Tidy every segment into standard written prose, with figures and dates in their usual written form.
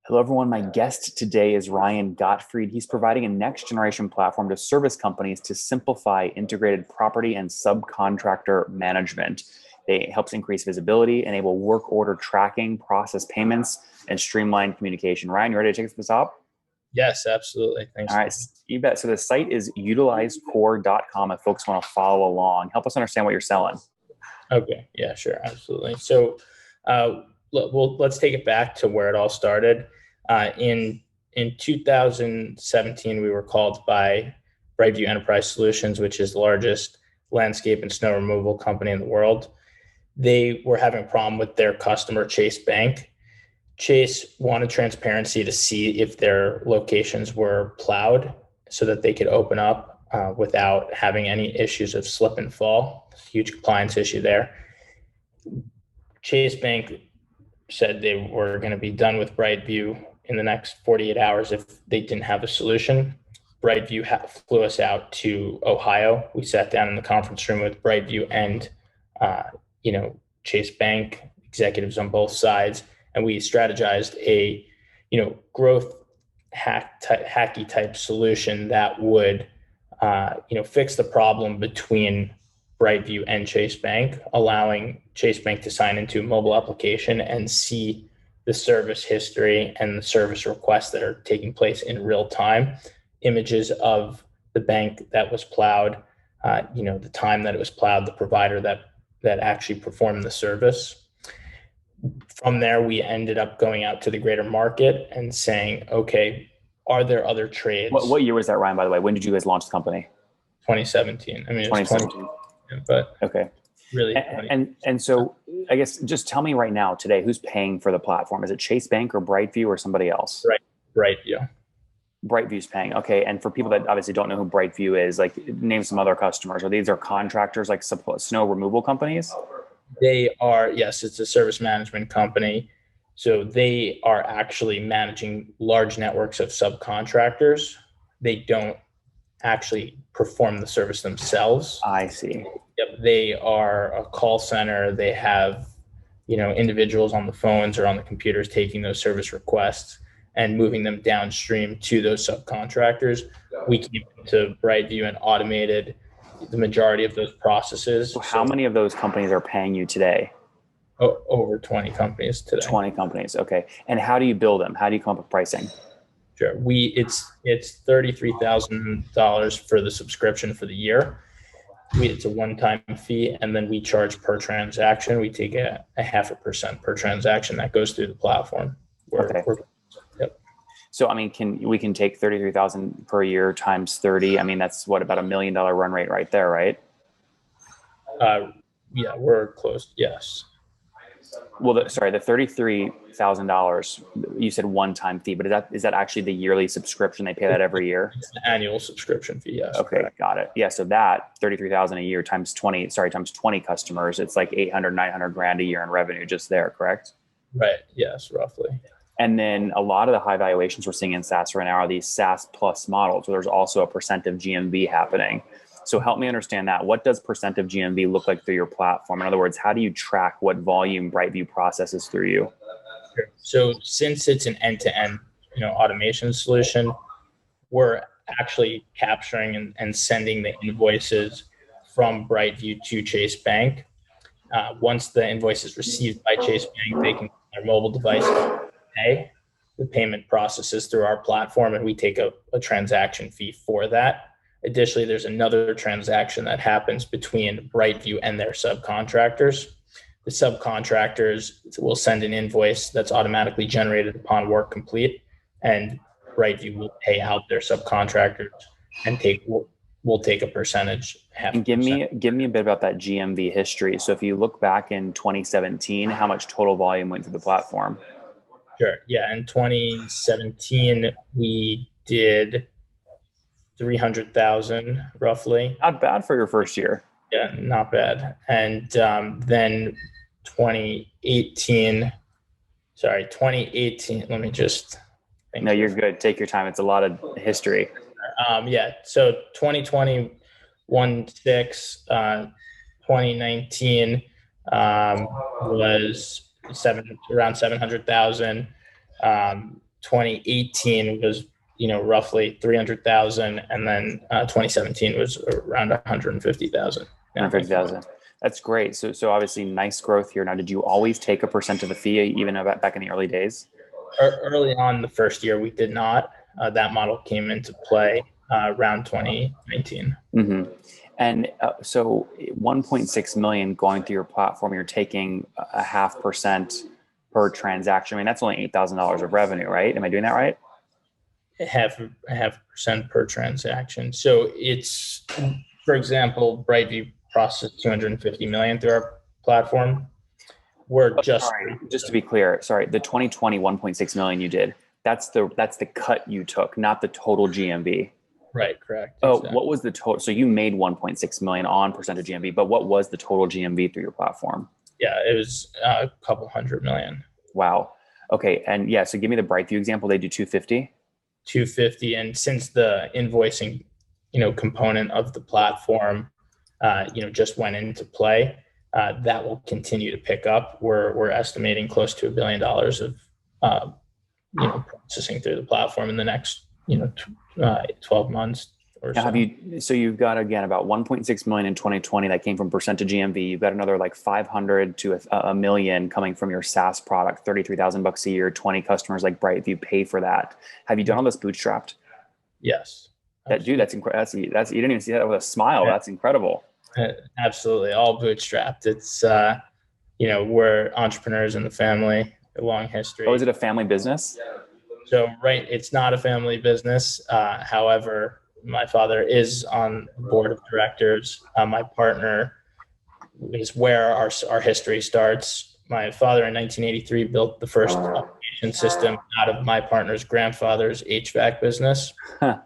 Hello, everyone. My guest today is Ryan Gottfried. He's providing a next generation platform to service companies to simplify integrated property and subcontractor management. It helps increase visibility, enable work order tracking, process payments, and streamline communication. Ryan, you ready to take this up? Yes, absolutely. Thanks. All right, you bet. So the site is utilizecore.com if folks want to follow along. Help us understand what you're selling. Okay. Yeah, sure. Absolutely. So, let's take it back to where it all started. In 2017, we were called by Brightview Enterprise Solutions, which is the largest landscape and snow removal company in the world. They were having a problem with their customer, Chase Bank. Chase wanted transparency to see if their locations were plowed so that they could open up without having any issues of slip and fall. Huge compliance issue there. Chase Bank said they were going to be done with Brightview in the next 48 hours if they didn't have a solution. Brightview flew us out to Ohio. We sat down in the conference room with Brightview and Chase Bank executives on both sides, and we strategized a growth hacky type solution that would fix the problem between Brightview and Chase Bank, allowing Chase Bank to sign into a mobile application and see the service history and the service requests that are taking place in real time, images of the bank that was plowed, the time that it was plowed, the provider that actually performed the service. From there, we ended up going out to the greater market and saying, okay, are there other trades? What year was that, Ryan, by the way? When did you guys launch the company? 2017. I mean, it was 2017. But okay. Really. And so I guess just tell me right now today, who's paying for the platform? Is it Chase Bank or Brightview or somebody else? Brightview. Brightview is paying. Okay. And for people that obviously don't know who Brightview is, like name some other customers. Are these contractors like snow removal companies? They are, yes, it's a service management company. So they are actually managing large networks of subcontractors. They don't actually perform the service themselves. I see. Yep, they are a call center. They have, individuals on the phones or on the computers taking those service requests and moving them downstream to those subcontractors. We came into Brightview and automated the majority of those processes. So how many of those companies are paying you today? Over 20 companies today. 20 companies. Okay. And how do you bill them? How do you come up with pricing? Sure. It's $33,000 for the subscription for the year. It's a one-time fee, and then we charge per transaction. We take a 0.5% per transaction that goes through the platform. Okay. Yep. So, I mean, we can take 33,000 per year times 30. I mean, that's what, about $1 million run rate right there, right? Yeah, we're close. Yes. Well, the $33,000, you said one-time fee, but is that actually the yearly subscription? They pay that every year? It's the annual subscription fee, yes. Okay, correct. Got it. Yeah, so that 33,000 a year times 20 customers, it's like 800, 900 grand a year in revenue just there, correct? Right, yes, roughly. And then a lot of the high valuations we're seeing in SaaS right now are these SaaS plus models, where there's also a percent of GMV happening. So help me understand that. What does percent of GMV look like through your platform? In other words, how do you track what volume Brightview processes through you? Sure. So since it's an end-to-end, automation solution, we're actually capturing and sending the invoices from Brightview to Chase Bank. Once the invoice is received by Chase Bank, they can their mobile device pay. The payment processes through our platform, and we take a transaction fee for that. Additionally, there's another transaction that happens between Brightview and their subcontractors. The subcontractors will send an invoice that's automatically generated upon work complete, and Brightview will pay out their subcontractors and we'll take a percentage. And give me a bit about that GMV history. So if you look back in 2017, how much total volume went through the platform? Sure. Yeah. In 2017, we did 300,000 roughly. Not bad for your first year. Yeah, not bad. And then 2018, let me just think. No, you're good. Take your time. It's a lot of history. So 2020, 2019 was around 700,000. 2018 was, roughly 300,000. And then 2017 was around 150,000. 150,000. That's great. So obviously nice growth here. Now, did you always take a percent of the fee even back in the early days? Early on the first year, we did not. That model came into play around 2019. Mm-hmm. And so 1.6 million going through your platform, you're taking a 0.5% per transaction. I mean, that's only $8,000 of revenue, right? Am I doing that right? Half percent per transaction. So it's, for example, Brightview processed 250 million through our platform. Just to be clear, the 2020 1.6 million you did, that's the cut you took, not the total GMV. Right, correct. Oh, exactly. What was the total? So you made 1.6 million on percentage GMV, but what was the total GMV through your platform? Yeah, it was a couple 100 million. Wow. Okay. And yeah, so give me the Brightview example. They do 250. 250. And since the invoicing, component of the platform, just went into play, that will continue to pick up. We're estimating close to $1 billion of, processing through the platform in the next, 12 months or so. You've got, again, about 1.6 million in 2020 that came from percentage GMV. You've got another like 500 to a million coming from your SaaS product, $33,000 a year, 20 customers like Brightview pay for that. Have you done all this bootstrapped? Yes. That's incredible. You didn't even see that with a smile. Yeah. That's incredible. Absolutely. All bootstrapped. It's, we're entrepreneurs in the family, a long history. Oh, is it a family business? So, right. It's not a family business. However, my father is on the board of directors. My partner is where our history starts. My father in 1983 built the first automation system out of my partner's grandfather's HVAC business. Huh.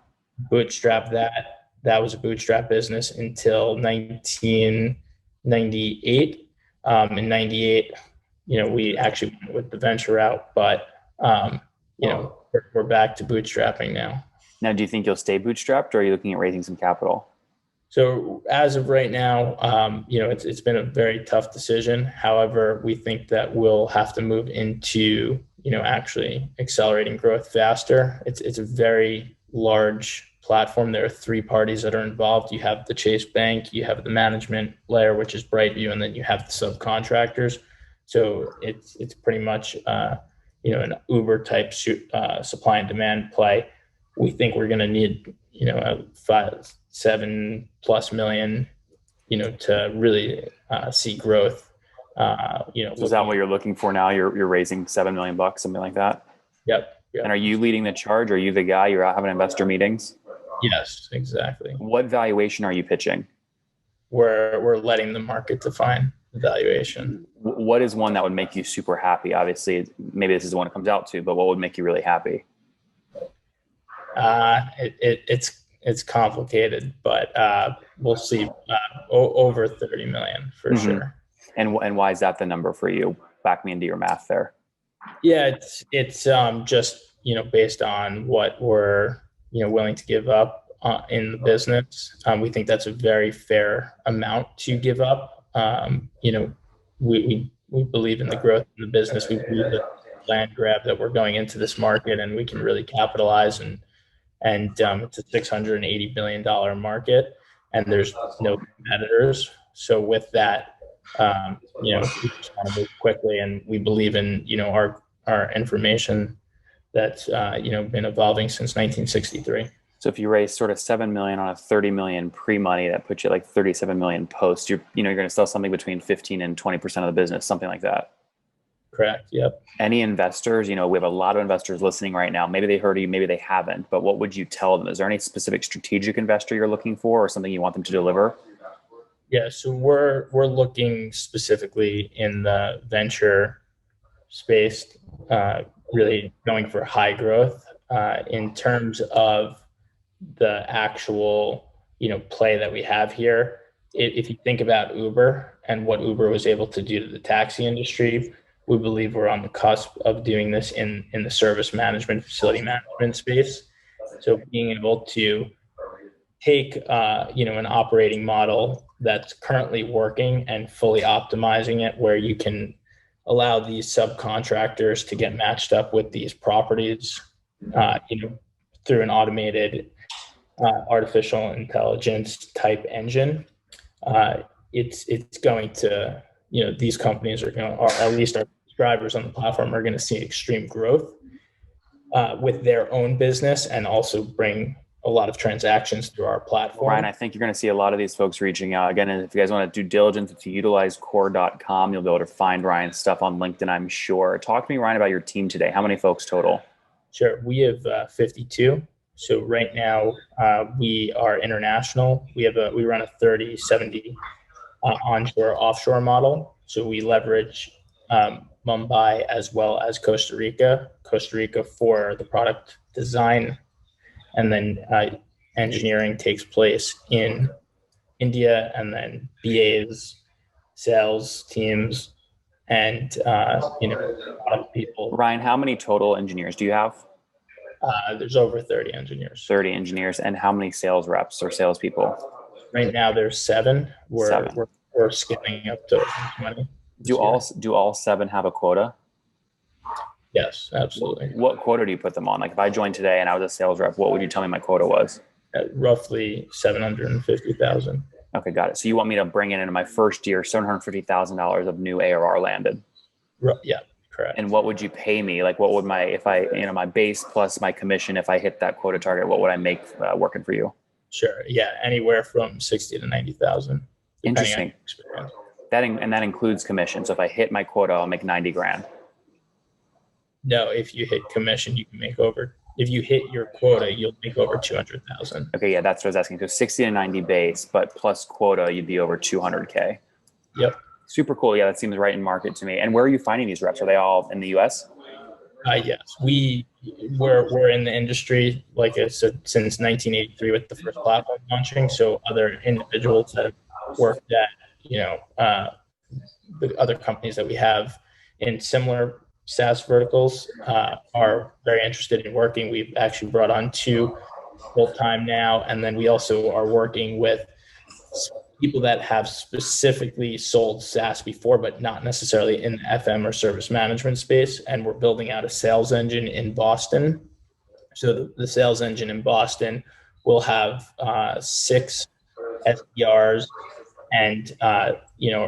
Bootstrapped that. That was a bootstrap business until 1998. In 98, we actually went with the venture route, but, we're back to bootstrapping now. Now, do you think you'll stay bootstrapped, or are you looking at raising some capital? So as of right now, it's been a very tough decision. However, we think that we'll have to move into, actually accelerating growth faster. It's a very large platform. There are 3 parties that are involved. You have the Chase Bank, you have the management layer, which is Brightview, and then you have the subcontractors. So it's pretty much, an Uber type supply and demand play. We think we're going to need, a 7+ million, to really see growth. Is that what you're looking for now? You're raising $7 million, something like that. Yep. And are you leading the charge? Are you the guy? You're out having investor meetings? Yes, exactly. What valuation are you pitching? We're letting the market define the valuation. What is one that would make you super happy? Obviously, maybe this is the one it comes out to, but what would make you really happy? It's complicated, but we'll see. Over 30 million for sure. And why is that the number for you? Back me into your math there. Yeah, it's just based on what we're willing to give up in the business. We think that's a very fair amount to give up. We believe in the growth in the business. We believe that land grab that we're going into this market, and we can really capitalize and it's a $680 billion market, and there's no competitors. So with that, we just want to move quickly, and we believe in our information that's been evolving since 1963. So if you raise sort of 7 million on a 30 million pre-money, that puts you at like 37 million post. You're going to sell something between 15 and 20% of the business, something like that. Correct. Yep. Any investors, we have a lot of investors listening right now. Maybe they heard of you, maybe they haven't, but what would you tell them? Is there any specific strategic investor you're looking for, or something you want them to deliver? Yeah. So we're looking specifically in the venture space, really going for high growth, in terms of the actual, play that we have here. If you think about Uber and what Uber was able to do to the taxi industry, we believe we're on the cusp of doing this in the service management, facility management space. So being able to take, an operating model that's currently working and fully optimizing it, where you can allow these subcontractors to get matched up with these properties, through an automated artificial intelligence type engine. It's going to, these companies or at least our subscribers on the platform are going to see extreme growth with their own business, and also bring a lot of transactions through our platform. Ryan, I think you're going to see a lot of these folks reaching out. Again, if you guys want to do diligence, it's UtilizeCore.com. You'll be able to find Ryan's stuff on LinkedIn, I'm sure. Talk to me, Ryan, about your team today. How many folks total? Sure. We have 52. So right now we are international. We run a 30-70 onshore offshore model. So we leverage Mumbai as well as Costa Rica for the product design. And then engineering takes place in India, and then BAs, sales teams, and product people. Ryan, how many total engineers do you have? There's over 30 engineers. 30 engineers, and how many sales reps or salespeople? Right now there's 7. We're scaling up to 20. Do all 7 have a quota? Yes, absolutely. What quota do you put them on? Like if I joined today and I was a sales rep, what would you tell me my quota was? Roughly 750,000. Okay, got it. So you want me to bring in my first year $750,000 of new ARR landed? Yeah, correct. And what would you pay me? Like what would my base plus my commission, if I hit that quota target, what would I make working for you? Sure. Yeah, anywhere from 60 to 90,000. Interesting. That includes commission. So if I hit my quota, I'll make 90 grand. No, if you hit commission, you can make if you hit your quota, you'll make over 200,000. Okay. Yeah. That's what I was asking. So 60 to 90 base, but plus quota, you'd be over 200K. Yep. Super cool. Yeah. That seems right in market to me. And where are you finding these reps? Are they all in the US? Yes. We're in the industry, like I said, since 1983 with the first platform launching. So other individuals that have worked at, the other companies that we have in similar SaaS verticals are very interested in working. We've actually brought on 2 full-time now. And then we also are working with people that have specifically sold SaaS before, but not necessarily in the FM or service management space. And we're building out a sales engine in Boston. So the sales engine in Boston will have 6 SDRs and,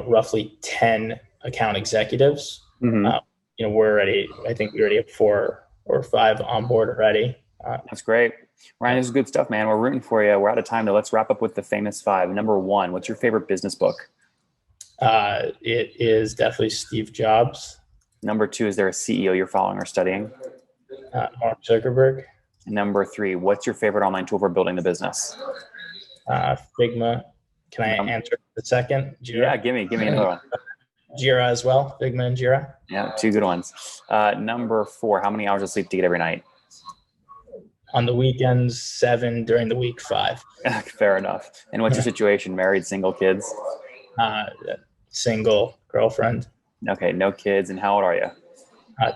roughly 10 account executives. Mm-hmm. I think we already have 4 or 5 on board already. That's great. Ryan, this is good stuff, man. We're rooting for you. We're out of time though. Let's wrap up with the famous 5. Number 1, what's your favorite business book? It is definitely Steve Jobs. Number 2, is there a CEO you're following or studying? Mark Zuckerberg. Number 3, what's your favorite online tool for building the business? Figma. Can I answer the second? Jira? Yeah, give me another one. Jira as well. Figma and Jira. Yeah, 2 good ones. Number 4, how many hours of sleep do you get every night? On the weekends, 7. During the week, 5. Fair enough. And what's your situation? Married, single, kids? Single, girlfriend. Okay, no kids. And how old are you?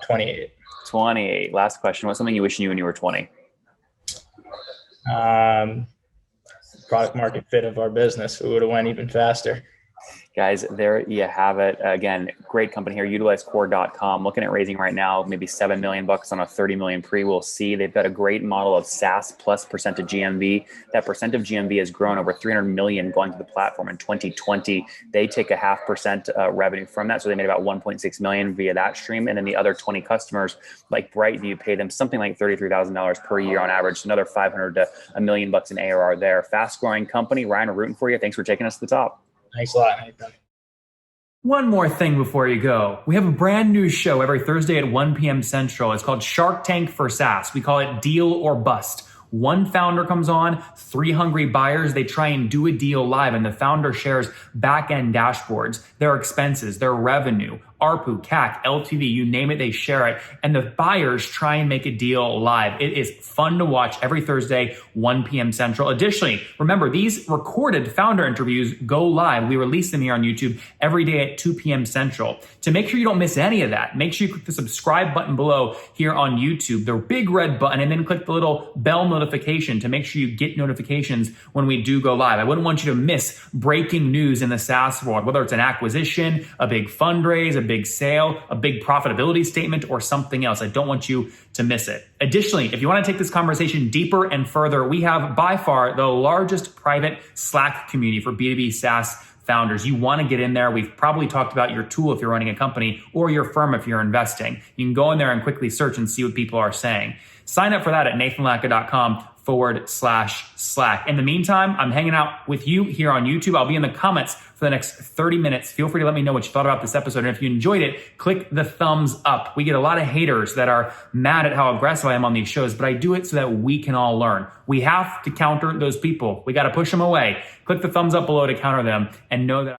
28. 28. Last question. What's something you wish you knew when you were 20? Product market fit of our business. We would have went even faster. Guys, there you have it. Again, great company here, UtilizeCore.com. Looking at raising right now, maybe $7 million on a 30 million pre. We'll see. They've got a great model of SaaS plus percent of GMV. That percent of GMV has grown over 300 million going to the platform in 2020. They take a 0.5% revenue from that. So they made about 1.6 million via that stream. And then the other 20 customers like Brightview pay them something like $33,000 per year on average. So another 500 to $1 million in ARR there. Fast growing company. Ryan, we're rooting for you. Thanks for taking us to the top. Thanks a lot, Nathan. One more thing before you go. We have a brand new show every Thursday at 1 p.m. Central. It's called Shark Tank for SaaS. We call it Deal or Bust. One founder comes on, 3 hungry buyers. They try and do a deal live, and the founder shares back-end dashboards, their expenses, their revenue, ARPU, CAC, LTV, you name it, they share it. And the buyers try and make a deal live. It is fun to watch every Thursday, 1 p.m. Central. Additionally, remember, these recorded founder interviews go live. We release them here on YouTube every day at 2 p.m. Central. To make sure you don't miss any of that, make sure you click the subscribe button below here on YouTube, the big red button, and then click the little bell notification to make sure you get notifications when we do go live. I wouldn't want you to miss breaking news in the SaaS world, whether it's an acquisition, a big fundraise, a big sale, a big profitability statement, or something else. I don't want you to miss it. Additionally, if you want to take this conversation deeper and further, we have by far the largest private Slack community for B2B SaaS founders. You want to get in there. We've probably talked about your tool if you're running a company or your firm if you're investing. You can go in there and quickly search and see what people are saying. Sign up for that at nathanlatka.com/Slack. In the meantime, I'm hanging out with you here on YouTube. I'll be in the comments for the next 30 minutes. Feel free to let me know what you thought about this episode. And if you enjoyed it, click the thumbs up. We get a lot of haters that are mad at how aggressive I am on these shows, but I do it so that we can all learn. We have to counter those people. We got to push them away. Click the thumbs up below to counter them and know that